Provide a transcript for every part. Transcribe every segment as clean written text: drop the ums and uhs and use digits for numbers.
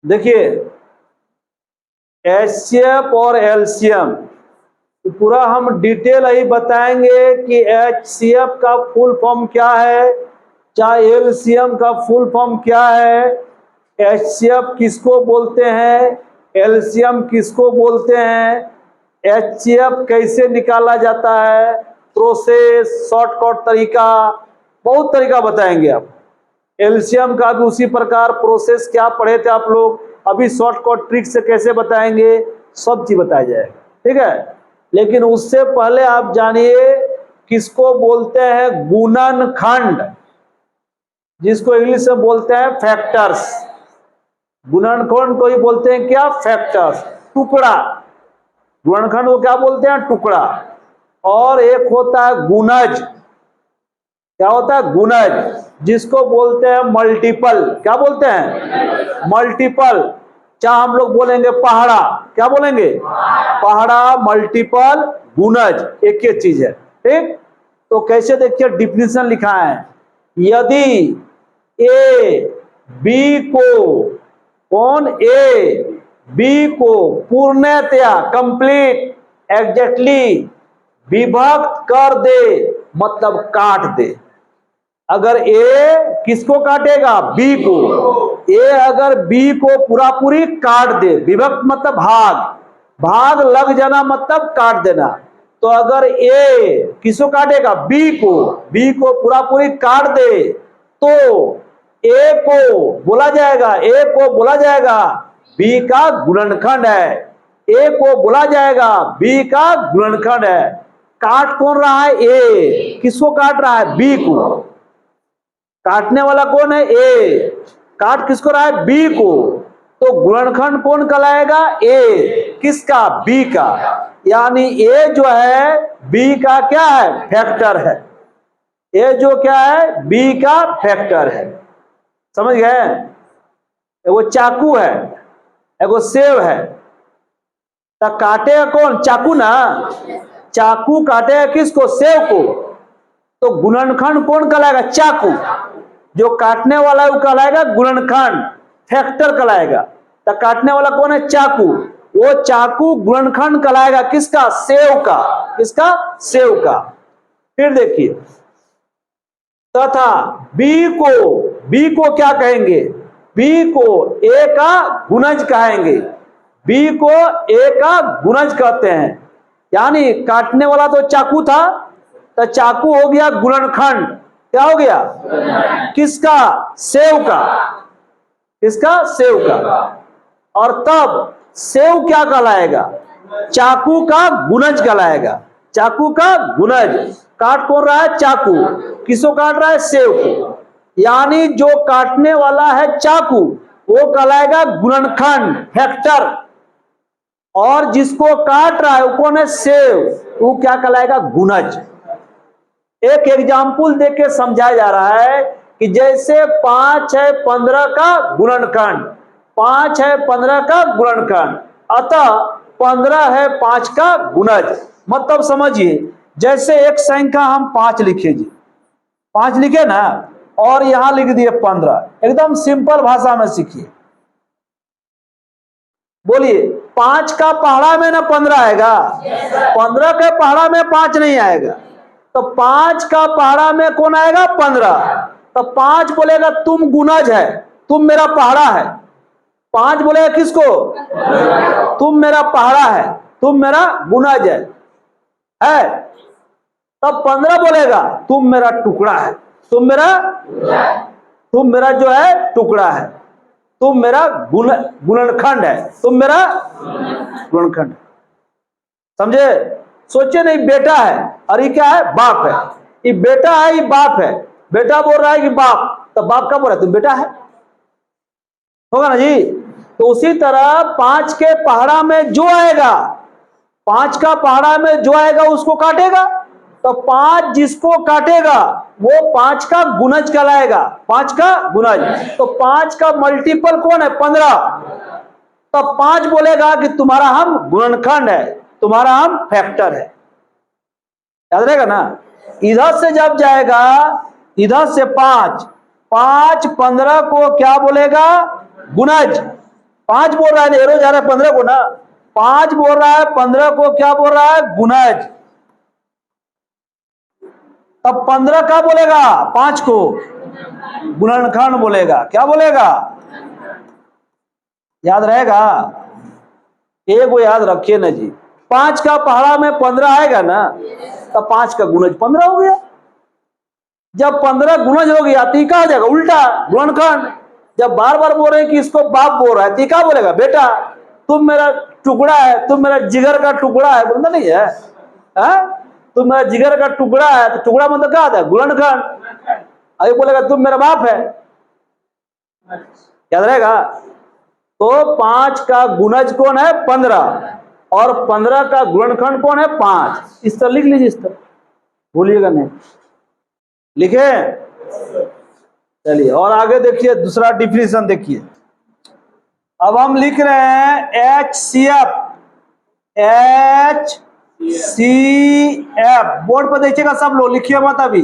देखिए HCF और LCM पूरा हम डिटेल ही बताएंगे कि HCF का फुल फॉर्म क्या है, चाहे एलसीएम का फुल फॉर्म क्या है, HCF किसको बोलते हैं, एलसीएम किसको बोलते हैं, HCF कैसे निकाला जाता है, प्रोसेस, शॉर्टकट तरीका, बहुत तरीका बताएंगे आप। एलसीएम का भी उसी प्रकार प्रोसेस क्या पढ़े थे आप लोग, अभी शॉर्टकट ट्रिक से कैसे बताएंगे, सब चीज बताया जाएगा, ठीक है। लेकिन उससे पहले आप जानिए किसको बोलते हैं गुणनखंड, जिसको इंग्लिश में बोलते हैं फैक्टर्स। गुणनखंड को ही बोलते हैं क्या, फैक्टर्स, टुकड़ा। गुणनखंड को क्या बोलते हैं, टुकड़ा। और एक होता है गुणज, क्या होता है, गुणज, जिसको बोलते हैं मल्टीपल। क्या बोलते हैं, मल्टीपल। चाहे हम लोग बोलेंगे पहाड़ा, क्या बोलेंगे, पहाड़ा, मल्टीपल, गुणज, एक ही चीज है, ठीक। तो कैसे देखिए डिफिनेशन लिखा है, यदि ए बी को, कौन, ए बी को पूर्णतया, कंप्लीट, एग्जैक्टली विभक्त कर दे, मतलब काट दे। अगर ए किसको काटेगा, बी को, ए अगर बी को पूरा पूरी काट दे, विभक्त मतलब भाग, भाग लग जाना मतलब काट देना। तो अगर ए किसको काटेगा, बी को, बी को पूरा पूरी काट दे, तो ए को बोला जाएगा, ए को बोला जाएगा बी का गुणनखंड है, ए को बोला जाएगा बी का गुणनखंड है। काट कौन रहा है, ए, किसको काट रहा है, बी को, काटने वाला कौन है, ए, काट किसको रहा है, बी को, तो गुणनखंड कौन कहलाएगा, ए, किसका, बी का। यानी ए जो है बी का क्या है, फैक्टर है, ए जो क्या है, बी का फैक्टर है। समझ गए। एगो चाकू है, एगो सेव है, तो काटेगा कौन, चाकू ना, चाकू काटेगा किसको, सेव को, तो गुणनखंड कौन कहलाएगा, चाकू। जो काटने वाला है वो कहलाएगा गुणनखंड, फैक्टर कहलाएगा। तो काटने वाला कौन है, चाकू, वो चाकू गुणनखंड कहलाएगा किसका, सेव का, किसका, सेव का। फिर देखिए, तथा बी को क्या कहेंगे, बी को ए का गुणज कहेंगे, बी को ए का गुणज कहते हैं। यानी काटने वाला तो चाकू था, तो चाकू हो गया गुणनखंड, क्या हो गया, किसका, सेव का, किसका, सेव का। और तब सेव क्या कहलाएगा, चाकू का गुणज कहलाएगा, चाकू का गुणज। काट कौन रहा है, चाकू, किसको काट रहा है, सेव को। यानी जो काटने वाला है चाकू वो कहलाएगा गुणनखंड, फैक्टर, और जिसको काट रहा है वो कौन है, सेव, वो क्या कहलाएगा, गुणज। एक एग्जाम्पल देख के समझाया जा रहा है कि जैसे 5 है 15 का गुणनखंड, 5 है 15 का गुणनखंड, अतः 15 है 5 का गुणज। मतलब समझिए, जैसे एक संख्या हम 5 लिखे जी, 5 लिखे ना, और यहां लिख दिए 15, एकदम सिंपल भाषा में सीखिए। बोलिए, 5 का पहाड़ा में ना 15 आएगा, 15 के पहाड़ा में 5 नहीं आएगा, तो 5 का पहाड़ा में कौन आएगा, 15। तो 5 बोलेगा तुम गुणज है, तुम मेरा पहाड़ा है, 5 बोलेगा किसको, तुम मेरा पहाड़ा है, तुम मेरा गुणज है। तब 15 बोलेगा तुम मेरा टुकड़ा है, तुम मेरा जो है टुकड़ा है, तुम मेरा गुणनखंड है, तुम मेरा गुणनखंड। समझे। सोचे नहीं, बेटा है और ये क्या है, बाप है, ये बेटा है, ये बाप है, बेटा बोल रहा है कि बाप, तो बाप का बोल रहा है तुम बेटा है, होगा ना जी। तो उसी तरह 5 के पहाड़ा में जो आएगा, 5 का पहाड़ा में जो आएगा उसको काटेगा, तो 5 जिसको काटेगा वो 5 का गुणज कहलाएगा, 5 का गुणज। तो 5 का मल्टीपल कौन है, 15। तो 5 बोलेगा कि तुम्हारा हम गुणनखंड है, तुम्हारा हम फैक्टर है। याद रहेगा ना। इधर से जब जाएगा, इधर से 5 15 को क्या बोलेगा, गुणज, 5 बोल रहा है, एरो जा रहा है 15 को ना, 5 बोल रहा है, 15 को क्या बोल रहा है, गुणज। तब 15 क्या बोलेगा, 5 को गुणनखंड बोलेगा। क्या बोलेगा, याद रहेगा, एक वो याद रखिए ना जी, 5 का पहाड़ा में 15 आएगा ना, तब 5 का गुणज 15 हो गया। जब 15 गुणज हो गया तो क्या हो जाएगा, उल्टा गुणनखंड। जब बार बार बोल रहे हैं कि इसको बाप बोल रहा है तो क्या बोलेगा, बेटा तुम मेरा टुकड़ा है, तुम मेरा जिगर का टुकड़ा है, बोलता नहीं है, तुम मेरा जिगर का टुकड़ा है, तो टुकड़ा मतलब क्या आता है, गुणनखंड। अभी बोलेगा तुम मेरा बाप है, याद रहेगा। तो 5 का गुणज कौन है, 15, और 15 का गुणनखंड कौन है, 5। इस तरह लिख लीजिए, इस तरह भूलिएगा नहीं, लिखे। चलिए और आगे देखिए, दूसरा डिफिनेशन देखिए। अब हम लिख रहे हैं HCF, बोर्ड पर देखिएगा सब लोग, लिखिए मत अभी।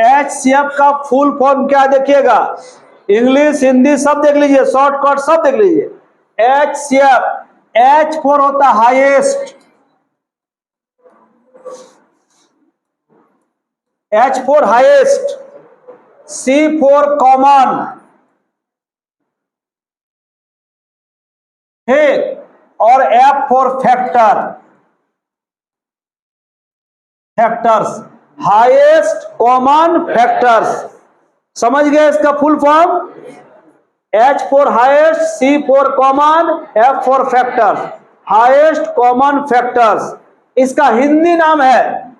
HCF का फुल फॉर्म क्या देखिएगा, इंग्लिश हिंदी सब देख लीजिए, शॉर्टकट सब देख लीजिए। HCF, H फॉर होता highest, H for highest, C for common, ठीक, और F for factor, factors, highest common factors. समझ गए इसका full form, H for highest, C for common, F for factors, highest common factors. इसका हिंदी नाम है,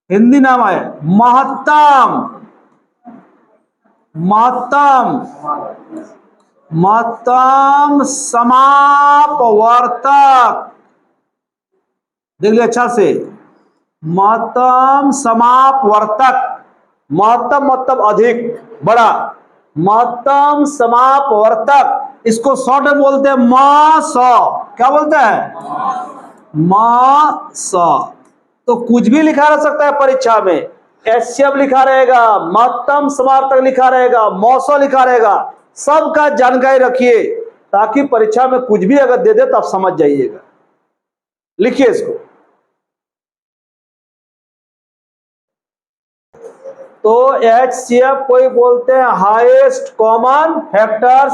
हिंदी नाम है महत्तम, महत्तम, महत्तम समापवर्तक। देख लिया अच्छा से, महत्तम समापवर्तक, महत्तम मतलब अधिक बड़ा, महत्तम समापवर्तक, इसको शॉर्ट में बोलते हैं म। क्या बोलते हैं, म। तो कुछ भी लिखा रह सकता है परीक्षा में, HCF लिखा रहेगा, महत्तम समापवर्तक लिखा रहेगा, मौसो लिखा रहेगा, सबका जानकारी रखिए, ताकि परीक्षा में कुछ भी अगर दे दे तो आप समझ जाइएगा। लिखिए इसको। तो HCF कोई बोलते हैं हाईएस्ट कॉमन फैक्टर्स,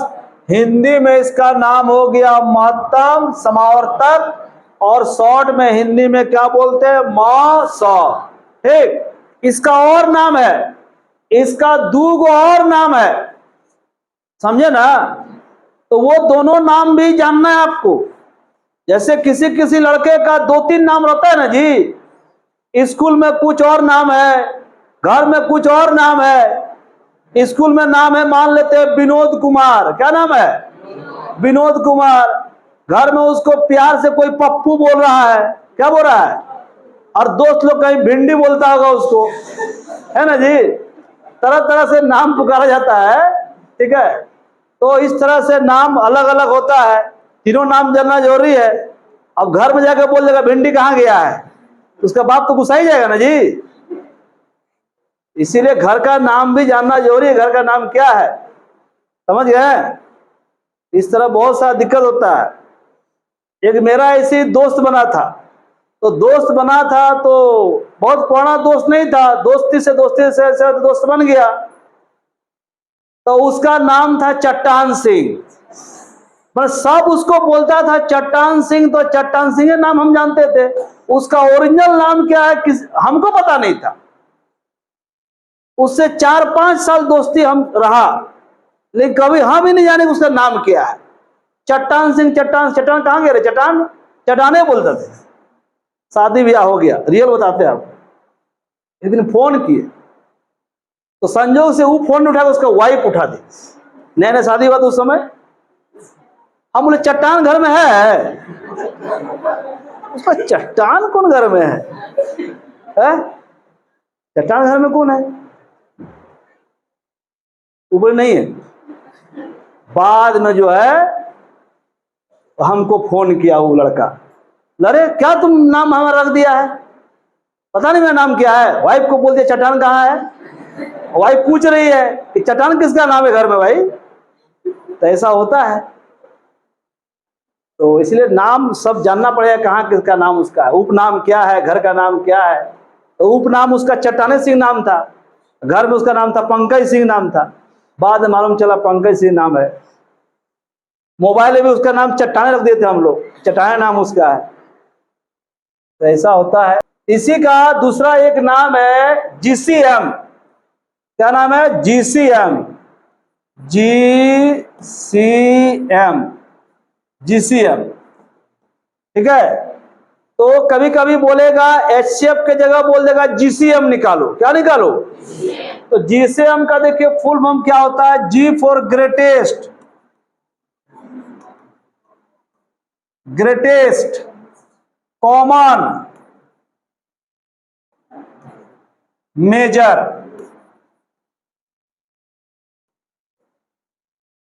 हिंदी में इसका नाम हो गया महत्तम समावर्तक, और शॉर्ट में हिंदी में क्या बोलते हैं, मौस। ठीक, इसका और नाम है, इसका 2 और नाम है, समझे ना। तो वो दोनों नाम भी जानना है आपको। जैसे किसी किसी लड़के का 2-3 नाम रहता है ना जी, स्कूल में कुछ और नाम है, घर में कुछ और नाम है। स्कूल में नाम है, मान लेते हैं विनोद कुमार, क्या नाम है, विनोद कुमार। घर में उसको प्यार से कोई पप्पू बोल रहा है, क्या बोल रहा है, और दोस्त लोग कहीं भिंडी बोलता होगा उसको, है ना जी। तरह तरह से नाम पुकारा जाता है, ठीक है। तो इस तरह से नाम अलग अलग होता है, तीनों नाम जानना जरूरी है। अब घर में जाकर बोल देगा भिंडी कहाँ गया है, उसका बाप तो गुस्सा ही जाएगा ना जी। इसीलिए घर का नाम भी जानना जरूरी है, घर का नाम क्या है, समझ गए। इस तरह बहुत सारा दिक्कत होता है। एक मेरा ऐसे दोस्त बना था, तो दोस्त बना था तो बहुत पुराना दोस्त नहीं था, दोस्ती से दोस्त बन गया। तो उसका नाम था चट्टान सिंह, पर सब उसको बोलता था चट्टान सिंह, तो चट्टान सिंह नाम हम जानते थे, उसका ओरिजिनल नाम क्या है हमको पता नहीं था। उससे 4-5 साल दोस्ती हम रहा, लेकिन कभी हम ही नहीं जाने कि उसका नाम क्या है। चट्टान सिंह, चट्टान, चट्टान कहाँ गए रे, चट्टान, चट्टाने बोलते थे। शादी ब्याह हो गया, रियल बताते हैं आप। एक दिन फोन किए तो संजोग से वो फोन उठा के उसका वाइफ उठा दी, नया नया शादी हुआ था उस समय। हम बोले चट्टान घर में है, उसका चट्टान कौन घर में है? चट्टान घर में कौन है? ऊपर नहीं है। बाद में जो है हमको फोन किया वो लड़का, लड़े क्या तुम नाम हमारा रख दिया है, पता नहीं मेरा नाम क्या है। वाइफ को बोल दिया चट्टान कहाँ है, वाइफ पूछ रही है कि चट्टान किसका नाम है घर में भाई, तो ऐसा होता है। तो इसलिए नाम सब जानना पड़ेगा, कहाँ किसका नाम उसका है, उपनाम क्या है, घर का नाम क्या है। तो उपनाम उसका चट्टाने सिंह नाम था, घर में उसका नाम था पंकज सिंह नाम था, बाद में मालूम चला पंकज सिंह नाम है। मोबाइल में भी उसका नाम चट्टाने रख देते हम लोग, चट्टाने नाम उसका है। तो ऐसा होता है। इसी का दूसरा एक नाम है जीसीएम। क्या नाम है? GCM, GCM, GCM. ठीक है। तो कभी कभी बोलेगा एचसीएफ के जगह बोल देगा जीसीएम निकालो। क्या निकालो? तो जीसीएम का देखिए फुल फॉर्म क्या होता है? G for greatest, greatest common measure.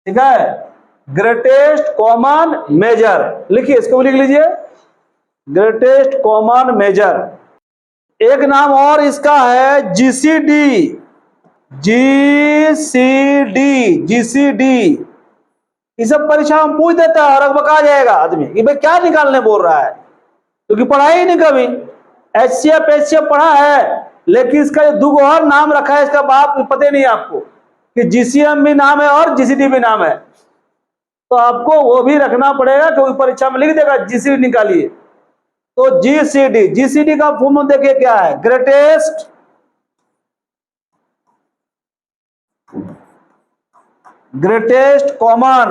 ठीक है, ग्रेटेस्ट कॉमन मेजर लिखिए, इसको लिख लीजिए, ग्रेटेस्ट कॉमन मेजर। एक नाम और इसका है जीसीडी, जीसीडी, जीसीडी। इस सब परीक्षा हम पूछ देता है और अकबका जाएगा आदमी कि भाई क्या निकालने बोल रहा है, क्योंकि पढ़ा ही नहीं कभी। एचसीएफ एचसीएफ पढ़ा है, लेकिन इसका जो दो और नाम रखा है इसका बाप पता नहीं आपको कि जीसीएम भी नाम है और जीसीडी भी नाम है। तो आपको वो भी रखना पड़ेगा, क्योंकि परीक्षा में लिख देगा जीसीडी निकालिए। तो जीसीडी, जीसीडी का फॉर्म देखिए क्या है? Greatest greatest common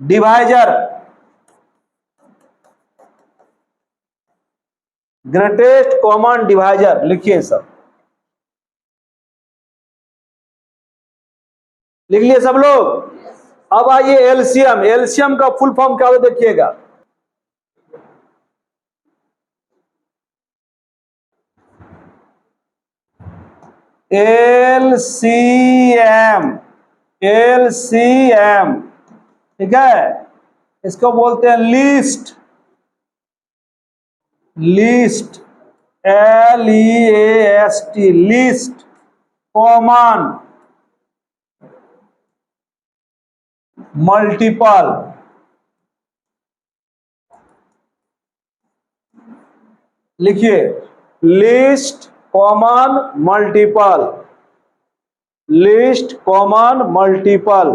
divisor, greatest common divisor लिखिए, सब लिख लिए सब लोग। अब आइए एलसीएम। एलसीएम का फुल फॉर्म क्या होता है देखिएगा, एलसीएम, एलसीएम। ठीक है, इसको बोलते हैं least, least, LEAST, least common multiple. लिखिए, least common multiple, least common multiple.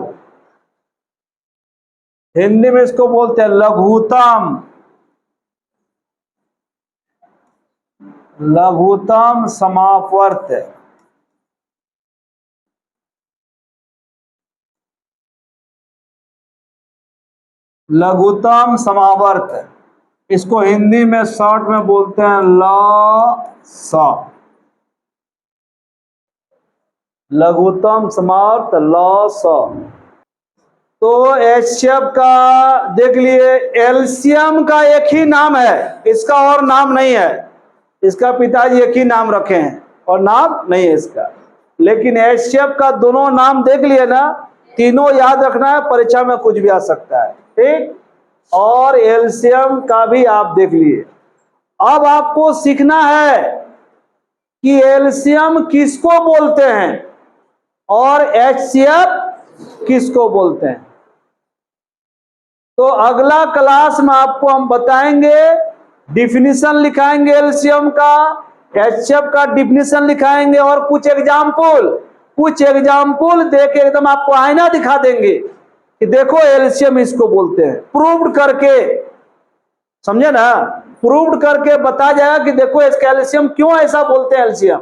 Hindi में इसको बोलते हैं लघुत्तम, लघुत्तम समापवर्त। लघुत्तम समावर्त, इसको हिंदी में शॉर्ट में बोलते हैं LSA, लघुत्तम समावर्त LSA। तो एचसीएफ का देख लिए। एलसीएम का एक ही नाम है, इसका और नाम नहीं है। इसका पिताजी एक ही नाम रखे हैं और नाम नहीं है इसका। लेकिन एचसीएफ का दोनों नाम देख लिए ना, तीनों याद रखना है, परीक्षा में कुछ भी आ सकता है। ठीक, और एलसीएम का भी आप देख लिए। अब आपको सीखना है कि एलसीएम किसको बोलते हैं और एचसीएफ किसको बोलते हैं। तो अगला क्लास में आपको हम बताएंगे, डिफिनीशन लिखाएंगे एलसीएम का, एचसीएफ का डिफिनीशन लिखाएंगे, और कुछ एग्जाम्पल देके एकदम आपको आईना दिखा देंगे कि देखो एलसीएम इसको बोलते हैं, प्रूव्ड करके, समझे ना, प्रूव्ड करके बता जाएगा कि देखो इसका एलसीएम क्यों ऐसा बोलते हैं एलसीएम,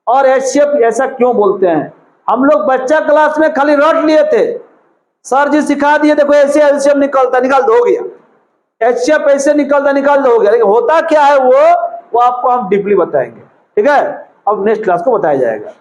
और एचसीएफ ऐसा क्यों बोलते हैं। हम लोग बच्चा क्लास में खाली रट लिए थे, सर जी सिखा दिए देखो ऐसे एलसीएम निकलता, निकाल दो, हो गया। एचसीएफ ऐसे निकलता, निकाल दो, हो गया। लेकिन होता क्या है वो आपको हम डीपली बताएंगे। ठीक है, अब नेक्स्ट क्लास को बताया जाएगा।